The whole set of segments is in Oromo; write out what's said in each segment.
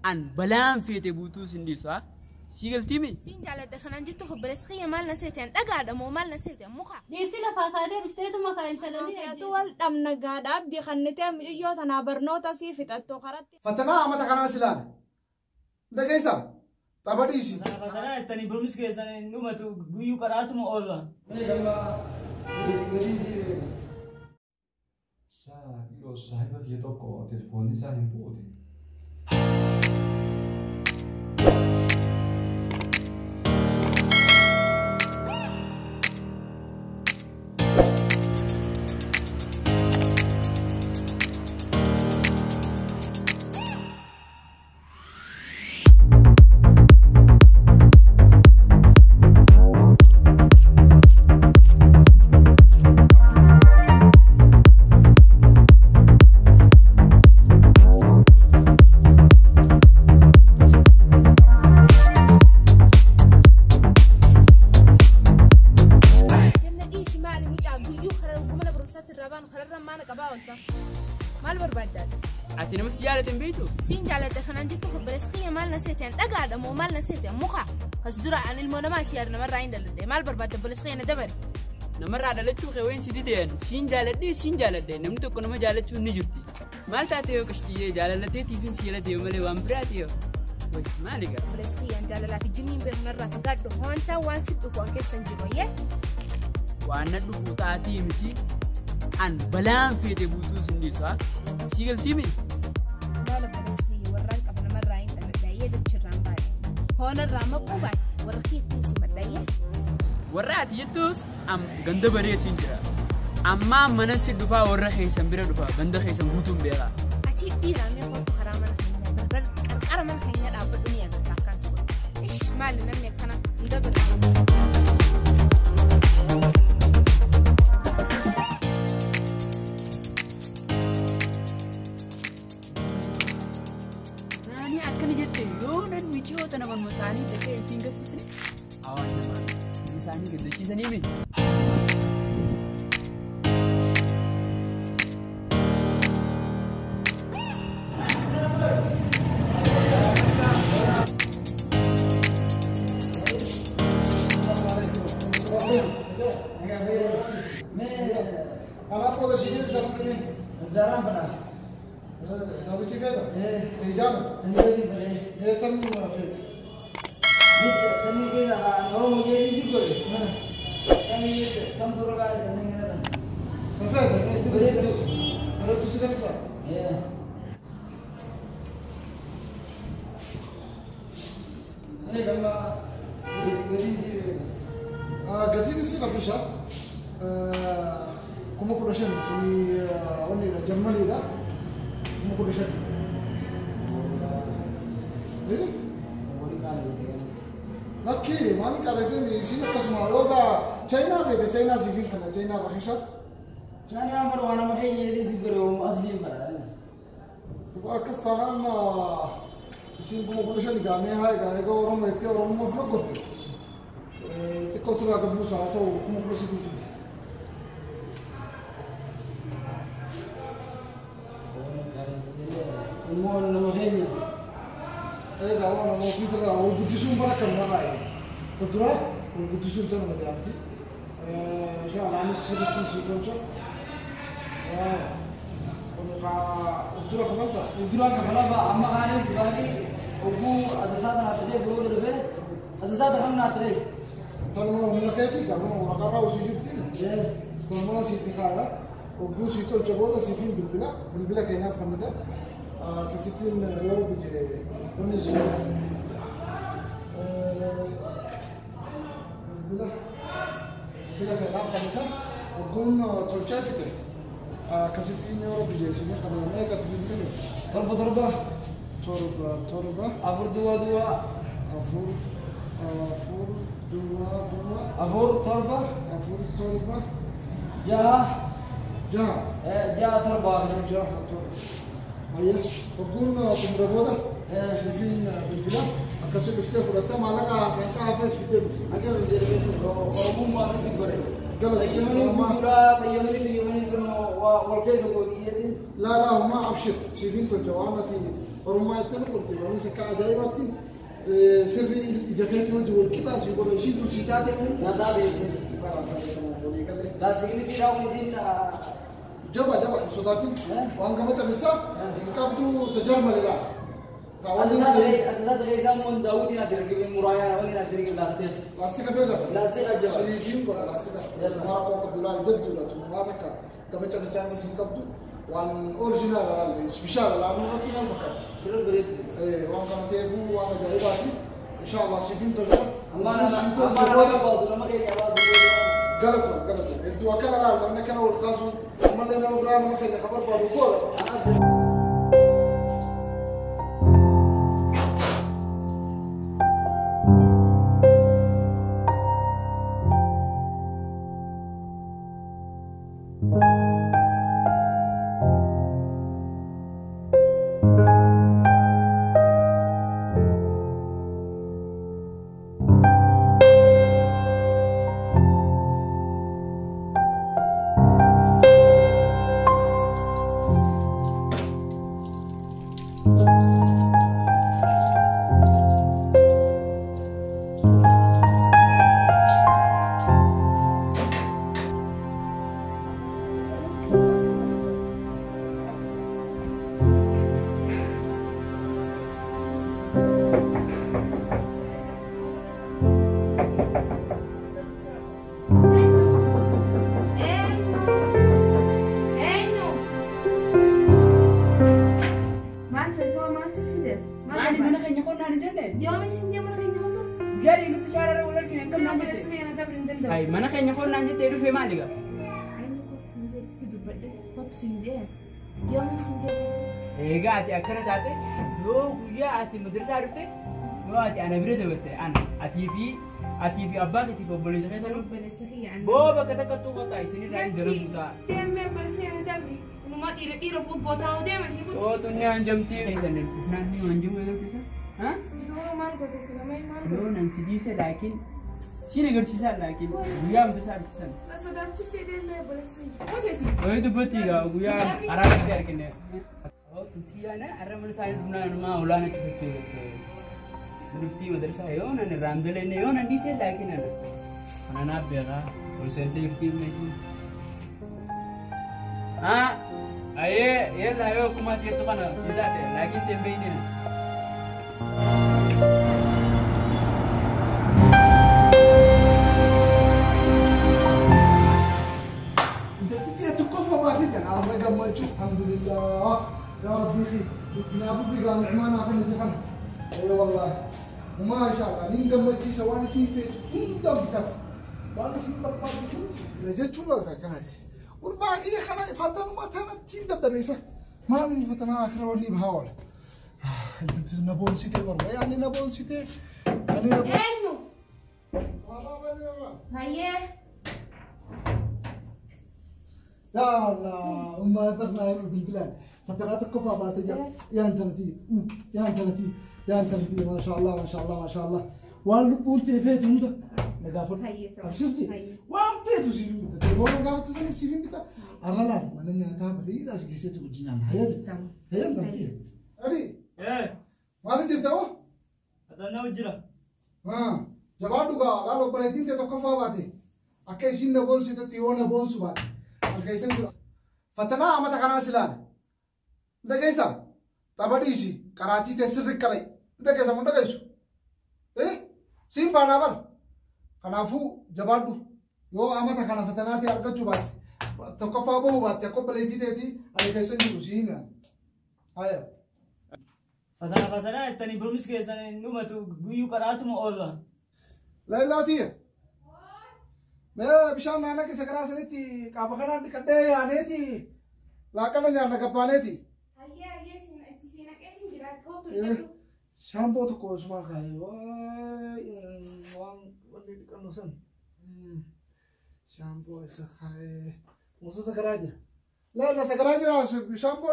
عن بلان في تبوتو سندي صح سيقل تيمي سين جالد دخنا جيتو خبرس خيه مال نسيتين دقاد مو مال نسيتين مخا ديرتي لفا خادي بفتيتو ما كان تلني يا طول دم نقاد ابدي خنتين يو تنا برنوتا سيفت اتو خرت فتنا ما تكنا سلان ده كيسا تبديسي فتنا تاني برمس كيسا نومتو غيو كراتو ما الله 사 이거 사이버 뒤에도 거 telefon이 사인 보디 مال بربادات عتنا مسيارة بيتو سين جالد دخنا جيتو خبرس خيه مال نسيتين دقاد مو مال نسيتين مخا خصدرا عن المنامات يارنا مرة عند اللي مال برباد بلس خيه ندبر نمر على لتشو خوين سيدين سين جالد دي نمتو كنما جالد شو نجرتي مال تاتيو كشتيه جالد تيتي فين سيلا ديو مالي وامبراتيو وي مالك بلس خيه جالد لا في جنين بمرة فقاد هونتا وان سيدو كون كيسن جيرويه وانا دو تاتي متي عن بلان في تبوتو سندي صح سيقل تيمي لا بلس خيه وران قبل مرة عند اللي تشران باي هون الرامة قوبات ورخيت نسي مدايه ورات يتوس ام غند بريتين جرا اما منس دفا ورخي سمبره دفا غند خي سمبوتو بيرا اتي ديرا مي قلت حرام بربر قرقر من خينا داب الدنيا كان سو ايش مال نمي كان ندبر ناني اكن جتي يونن ويچو تنغون مساني دكه سينگر سيسني awan nama مساني كده شيء ثاني مين أنا أقول شيء بس أقول darah pada نبي تفيدا تيجان tadi pada تم فيد tadi kita orang mungkin di situ kami kamu turun kali tadi kita فيدا أنا تسير كسا ya ini kamu gede sih قديم سي قفشة كم كودشان توني أوني لا جمالي لا كم كودشان إيه لكن ما نك على سامي شيء كسمة يوغا تشاينا في تشاينا زيفين كنا تشاينا قفشة China yang baru anak macam ini sih baru asli pada. Pakistan sih كم كودشان كامي هاي كاي كو orang itu orang mau vlog korte تكو سرعة كبوسة atau كم كودشان itu Umur nama kayaknya. Kawan mau kita mau butuh para kamera ini. Tentulah butuh sultan ada arti. Soal anis sedikit sedikit. Kalau udah kenal tak? Udah kenal pak, amma kali lagi. Aku ada satu nanti saya bawa dulu. Ada satu ham nanti. Kalau mau melakati, kalau mau rakara usi juti. Ya. Kalau mau sih tikara. Aku sih tu coba tu sih bila kena kamera. كستين يورو بيجي ونزلت بلا في العاب كمتها وقون ترشافته كستين يورو بيجي سنة قبل ما يكتب لي تربة تربة أفور دوا أفور تربة جا تربة هيا وقون كمربوده سيفين بالبلاد أكسر بفتح فرطة مالك كنت حافظ في تلو أكيد بدي أقول أمم ما نسي بري يمني كورا يمني والكيس لا لا ما أبشر شايفين الجوانتي ورما يتنقل تبغى سكا عجائباتي سري جاكيت والجوال كذا سيقول إيشين تسيتات يعني لا ده لا سيجي في راوي زين جبا صداتي وان كم تبصا كابتو تجرمل لا أتذكر غيزان من داود نادرك مرايا وين نادرك لاستيك فيدا لاستيك أجمل سيجين كلا لاستيك ما أقول قبلا جد ولا تو ما تكا كم تبصا سيكابتو وان أوريجينال لا سبيشال لا نرتنا فقط سر بريد وان كم تيفو وان جايباتي إن شاء الله سيفين تجرب أما باز لما كي يباز غلط الدواء كان لا لأن كان والخاصون ومن لنا مبرام ما خلي خبر بعد كولا Hai, mana kayaknya kau nanya tadi film mana juga? Ayo kok sinje situ dubade. Kok sinje? Yomi sinje. Gak ati akan ada yo kuya ati madrasah ada teh. Yo ati anak berada betul. Ati fi abang ati fi boleh sekali selalu. Boleh sekali ya. Boba kata kata sini lain dalam buta. Dia member saya tapi umat ira football tahu dia masih pun. Oh tunya anjam ti sana. Nanti anjam ada tu sah? Hah? No man ko te selama man. No nanti bisa lakin sini gercisa lakin guya besar besar. Na soda chifte dia boleh sekali. Kau te sih. Oh itu betul ya guya arah besar kene. Oh tutia na arah mana saya duna nama ulana chifte. Rufti madrasah yo nane ramdele ne yo nanti saya lakin ana. Ana bega percent rufti mesin. Ah, aye lah yo kumat itu kan sudah deh lagi tempe ini. Alhamdulillah ya Rabbi itinafu fi ghamana akan nitakan ayo wallahi ma sha Allah ninga mace sawani sin fe inda bitaf bani sin tappa rajat chunga ta kanati والباقي خلاص فتن ما تنتين تدريسه ما من فتن اخر وني بحاول انت نبون سيتي برضه يعني نبون سيتي يعني نبون انو والله بني هيا يا الله وما درنا بالبلاد فترات الكفا باتجا يا انترتي ما شاء الله ما شاء الله ما شاء الله واللبون تيفيت هندا نقافل أبشرتي وان فيتو سيفين بتا تلفون نقافل تسني سيفين بتا أغلى ما نيجي نتابع إذا سكيسيتو وجينا هيا انترتي أدي ما نجي تاو أتنا وجرا جوابك قالوا بريدين تتوقفوا باتي أكيسين نبون سيتا تيون نبون سبات أكيسين فتنا أما تكنا سلام ده كيسا تباديسي كراتي تسرق كراي ده كيسا من ده كيسو سين بانابر كنافو جبادو يو أما تكنا فتنا تي أرجع جبات توقفوا بهو بات يكوب بريدي تيتي على كيسين يوسين هاي فتنا تاني برمس كيسا نوما تو جيو كراتو ما أولا لا لا تيه मैं बिशाल नाना की सकरा से थी कापखना निकटे आने थी लाकन जाना कपाने थी ये सीना के दिन गिरा को तो शैम्पू तो कोसमा खाए वांग वंदे निकलनुसन शैम्पू ऐसा खाए मुझे सकरा जी ला सकरा जी रास शैम्पू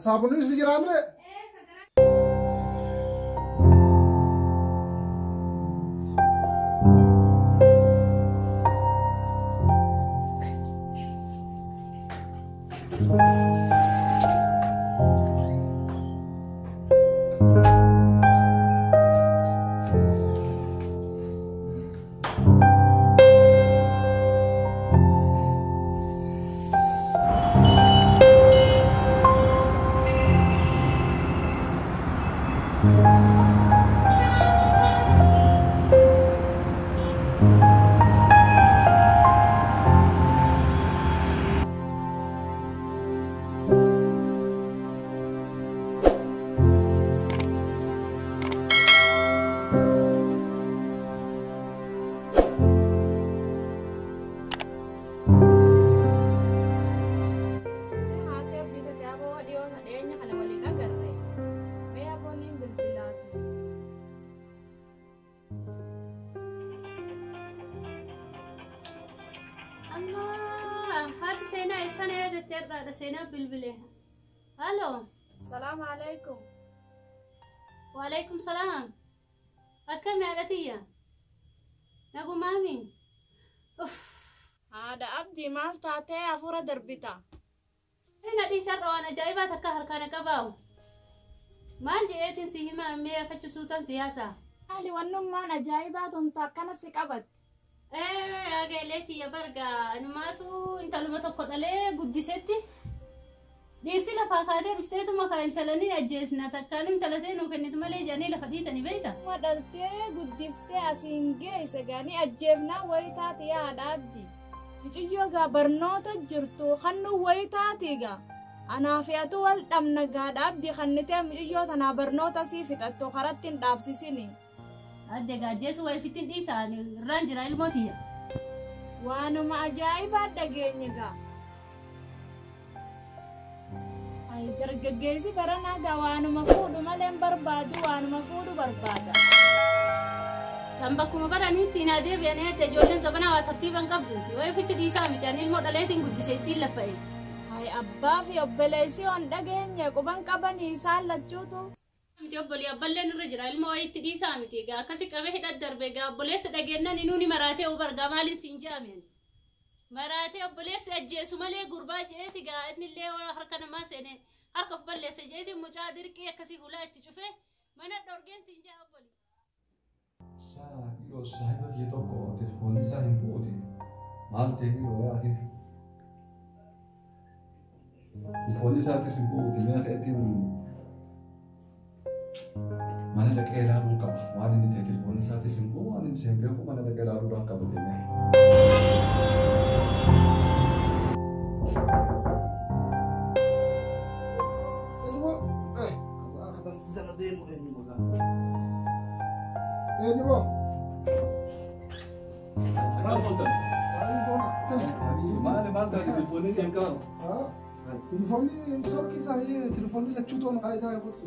साबुन इसलिए गिरा हमने هاتي سينا السنة يا دكتور سينا بالبلة. الو السلام عليكم. وعليكم السلام. أكم يا عتية؟ نقول مامي. أوف. هذا أبدي مال تاتي أفورا دربتا. هنا دي سر وأنا جايبة تكهر كان كباو. مال جئت سيهما مية فتش سوتان سياسة. أهلي ونم ما أنا جايبة تنتقنا سكبت. يا قالتي يا برقة نماتو انت لما تقول عليه قد ستي ديرتي لفا خادر بفتيتو مكا انت لني اجيسنا تكالم 30 وكنت مالي جاني لفديتني بيتا ودلتي قدفتي أسينجي سجاني أجيبنا ويتاتي يا دابدي يجيوغا برنوتا جرتو خنو ويتاتيغا أنا في أطول أمنغا دابدي خنتي يجيوتا نا برنوتا سيفتاتو خرطين دابسيسيني أديك أجيسو ويفتين إيساني رانجرا الموتية وانما عجائبة دقينيغا أي درقاقيسي برنا دا وانما فودو ملين بربادو وانما فودو بربادا سنبكو مبراني تينا دي بياني تجولين سبنا وترتيبا قبضتي ويفتين إيسامي تاني المودلاتين قد سيتين لفاي هاي أبا في أبليسي وان دقينيغا قبان قباني سال لجوتو miti obboli abballeen irra jira ilmoo wayitti dhiisaa miti egaa akkasi qabee hidhat darbe egaa obboleessa dhageennan inuuni maraatee ubargaa maaliin siin jaameen maraatee obboleessi ajjeesu malee gurbaa jeeti egaa innillee harka namaa seene harka of balleessa jeeti mucaa dirqii akkasii hulaa itti cufee mana dhorgeen siin jaa obboli. Saa yoo saayiba kee tokko telefoonni isaa hin bu'uuti maal ta'e yoo yaade telefoonni isaatis hin bu'uuti mina ka'eetiin mana dhaqee ilaaluun qaba waan inni ta'e telefoonni isaatis hin bu'u waan inni isheen beeku mana dhaqee ilaaluudhaan qabatee telefoonni lachuutoon faayidaa eeguutu.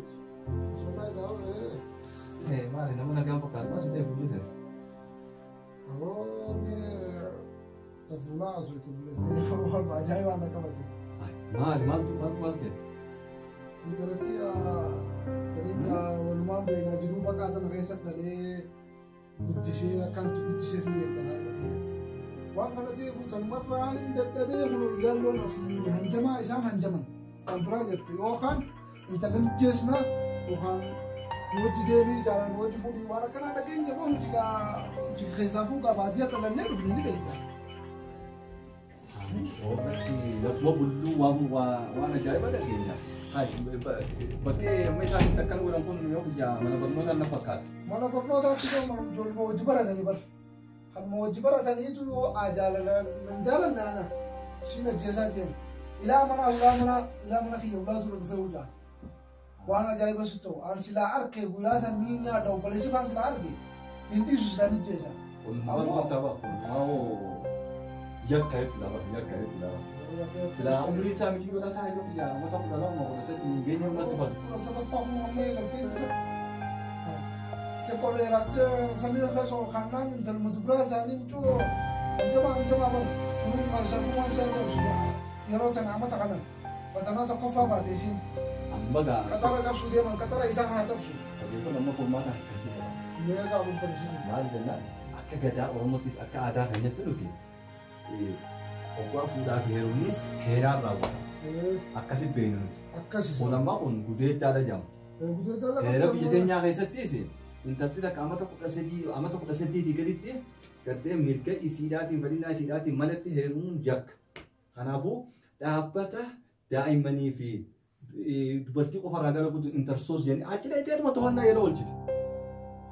Maali nama nagaan fakkaatu maal ta'e bulle Aboonni tafuulaa asuutu bulle yeroo ajaa'ibaan na qabate. maal ta'e Intalati taniin walumaan beekaa jiruu baqaatan keessa dhalee guddisee akkantu guddisee si beektaa waan kana ta'eef tanumarraa hin dadhabee kun yaalloon asii hanjamaa isaan hanjaman kan biraa jirti yookaan intalan jeesna yookaan nuti deemee jaalan nuti fuudhii waan akkanaa dhageenya moo nuti keessaafuu qabaatee dhalannee dhufni ni beekta. Lakkuma bulluu waan ajaa'ibaa dhageenya. Bakkee amma isaan takkan godhan kun yoo guyyaa mana barnootaan na fakkaata. Mana barnootaatti ijoollee hojii baratanii bara. Kan hojii barataniitu yoo jaalan jaalannaana siin ajjeesaa jiran. Ilaa mana kiyya ulaa ture dhufee hojaa. Waan ajaa'iba si ta'u an silaa arke guyyaa san niin nyaadha obboleessi faan silaa arge hin dhiisu silaa ni jeesa. Kun maal qabaa kun yakka jechuudha. Silaa umurii isaa miti godha isaa yoo guyyaa mata kudha lama kudha sadii hin geenye humnatti fatu. Kudha sadaffaa kun amma eegaltee bisa. Tokko dheeraatti samii irra sool kannaan intalma dubiraa isaanii mucoo hanjamaa baru sunuun qarshaafummaan isaa dabsu yeroo tana amata kana fatanaa tokkoffaa baate isiin. Baga. Katara qabsu deeman katara isaan haa qabsu. Odeeffannoo amma furmaata akkasii qaba. Meeqaa bulbalisini. Maal jennaan akka gadaa Oromoottis akka aadaa kan jettu nuti oggaa fuudhaa fi heerumnis heeraan raawwata. Akkasi beeknu nuti. Akkasi. Kun ammaa kun gudeeddaadha jedhama. Gudeeddaadha. Heera biyya teenyaa keessattis intalti takka amata 18 gaditti gartee mirga isiidhaatiin fedhinnaa isiidhaatiin malatti heerumuun yakka. Kanaafuu dhaabbata daa'immanii fi dubartii qofa irraa dalaguutu intersoos jenni achi dheeteetuma to'annaa yeroo oolchite.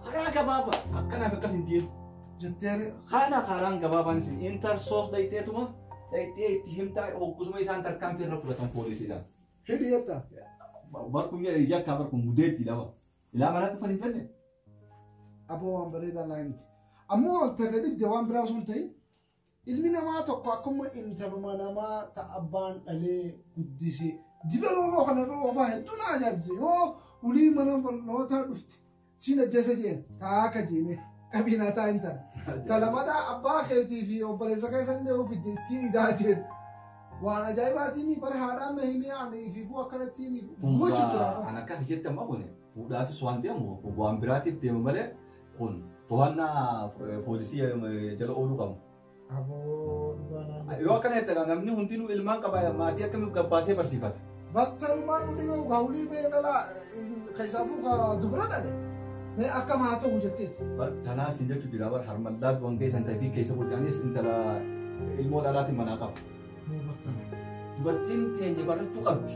Karaa gabaabaa akkanaaf akkas hin jiru. Jetteeri. Karaan gabaabaan isin intersoos dheeteetuma dheetee itti himtaa hoggusuma isaan tarkaanfii irra fudhatan poolisiidhaan. Hidhi jetta. Bakku yakkaa bakku mudeetti lama. Ilaa mana dhufan hin jenne. Aboo waan bareedaa naa himti. Ammoo tana dhibde waan biraa sun ta'in ilmi namaa tokko akkuma intaluma namaa ta'abbaan dhalee guddisee dila looloo kana roofaa hedduu na ajaa'ibse yoo ulii mana barnootaa dhufte siin ajjeesa jeen taaka jeeme qabiinaa taa hin tan talamataa abbaa keetii fi obboleessa keessan illee ofidde ittiin idaa jeen waan ajaa'ibaatiin bara haadhaan na himee ani fiifuu akkanattiin gochuu jira. Kan akka jettan kun fuudhaafis waan deemu waan biraatiif deemu malee kun to'annaa poolisii jala ooluu qabu. Yoo akkana jettan namni hundinuu ilmaan qaba maatii akkamitti gabbaasee barsiifata. Bakka ilmaan hundi yoo gaawulii mee dhalaa keessaafuu dubara dhale mee akka maa ta'u jetteeti. Tanaas hin jechuun jira harmallaa waan keessan ta'ee fi keessa bulchaanis intala ilmoo dhalaatiin manaa qaba. Dubartiin teenya barachuu qabdi.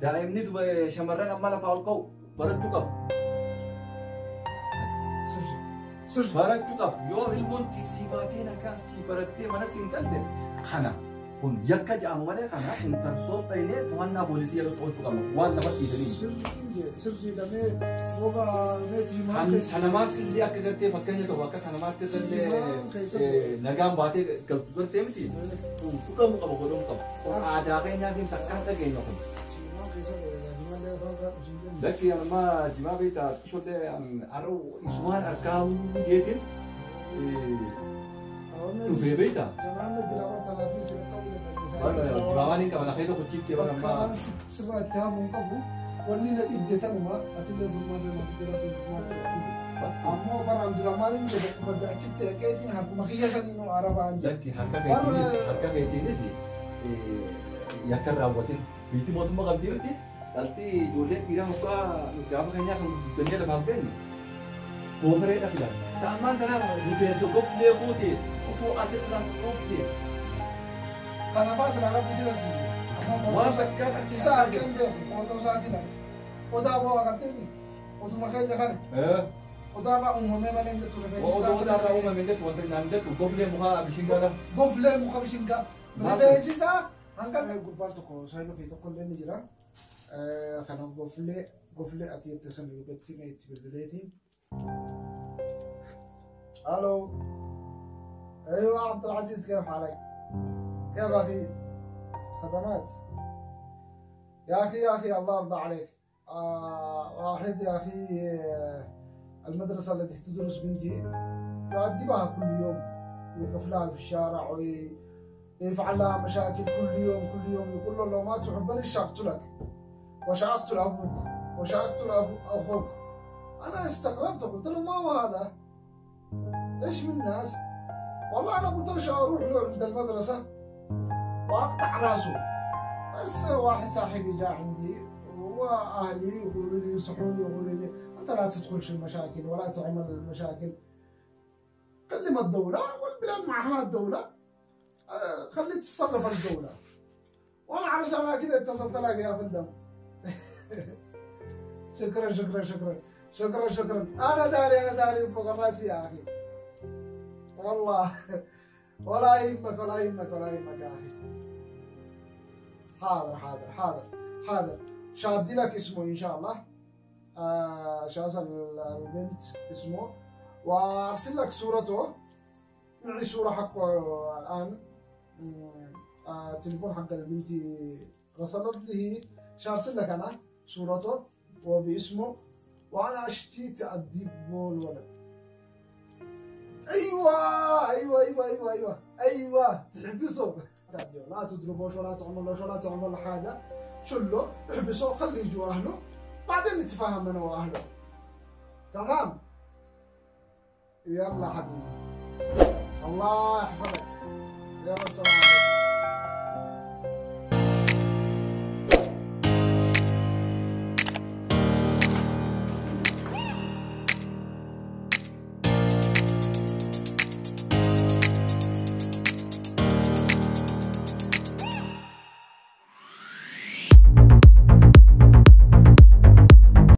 Daa'imni shamarran amma lafaa ol ka'u barachuu qabu. Barachuu qabu. Yoo ilmoon teessii baatee nagaa sii barattee mana siin galte kana kun yakka jedhamu malee kana intersoos ta'inee to'annaa poolisii yeroo oolchuu qabna. Waan lafa dhiisanii. Sirrii damee roga meetii maal Sanamaatti illee akka gartee fakkeenya ta'u akka sanamaatti illee nagaan baatee galtu gartee miti. Dhugamu qaba godhamu qaba. Aadaa keenyaatiin takkaan dhageenya kun. Lagi amma jimaa beektaa ijoollee har'u isumaan argaa jeetiin dhufee beektaa. Jimaawaan hin qaban afeessa hojjiiftee bara ammaa. Sirraa itti hafuun qabu wanni na dhibde tanuma atillee bulmaata nama jira bulmaata. Ammoo baraan dura maaliin jedhe badda achitti dhaqeetiin harkuma kiyya sanii nu arabaan jedhe. Lakki harka keetiinis yakka raawwatin biitti mootummaa qabdii miti. Dhalti ijoollee dhiiraa mukaa gaafa keenyaa kan guddannee lafaaf beeknu goofareedha filan. Ta'ammaan tana rifeensa goflee buute fufuu asirraan dhoofte. Kanaafaa sila rabbi sila siiyee. Waan bakka Isa argeen beeku footoo isaatiin arge. Odaa boo agarteeni oduma keenya kana. Odaa irraa uumamee malee hin jettu Odaa irraa uumamee hin jettu wanta naan jettu goflee mukaa bishingaa kan. Goflee muka bishingaa. Rifeensi isaa hanga gurbaan tokko saayiba fi tokko illee ni jira. Kana goflee ati jette san duubatti mee itti bilbileetiin. Aloo. أيوة عبد العزيز كيف حالك؟ كيف أخي؟ خدمات؟ يا أخي الله يرضى عليك. واحد يا أخي المدرسة التي تدرس بنتي يؤدبها كل يوم يوقف لها في الشارع ويفعل لها مشاكل كل يوم يقول له لو ما تحبني شاقتلك وشاقتل أبوك وشاقتل أخوك. أنا استغربت قلت له ما هو هذا؟ إيش من الناس؟ والله أنا قلت له أروح له عند المدرسة وأقطع راسه. بس واحد صاحبي جاء عندي وأهلي يقولوا لي ينصحوني يقولوا لي أنت لا تدخلش المشاكل ولا تعمل المشاكل. كلم الدولة والبلاد معها الدولة خلي تتصرف الدولة. وأنا علشان كذا اتصلت لك يا فندم. شكرا. أنا داري فوق راسي يا أخي. والله ولا يهمك يا أخي. حاضر شادي لك اسمه إن شاء الله. شاس البنت اسمه وأرسل لك صورته. نعطي صورة حقه الآن. تليفون حق البنت رسلت لي شارسل لك أنا صورته وباسمه وأنا أشتي تأدبه الولد. أيوة تحبسه. لا تضربوش ولا تعمل حاجة. شله احبسه خليه يجوا أهله بعدين نتفاهم أنا وأهله. تمام؟ يلا حبيبي الله يحفظك. يلا سلام.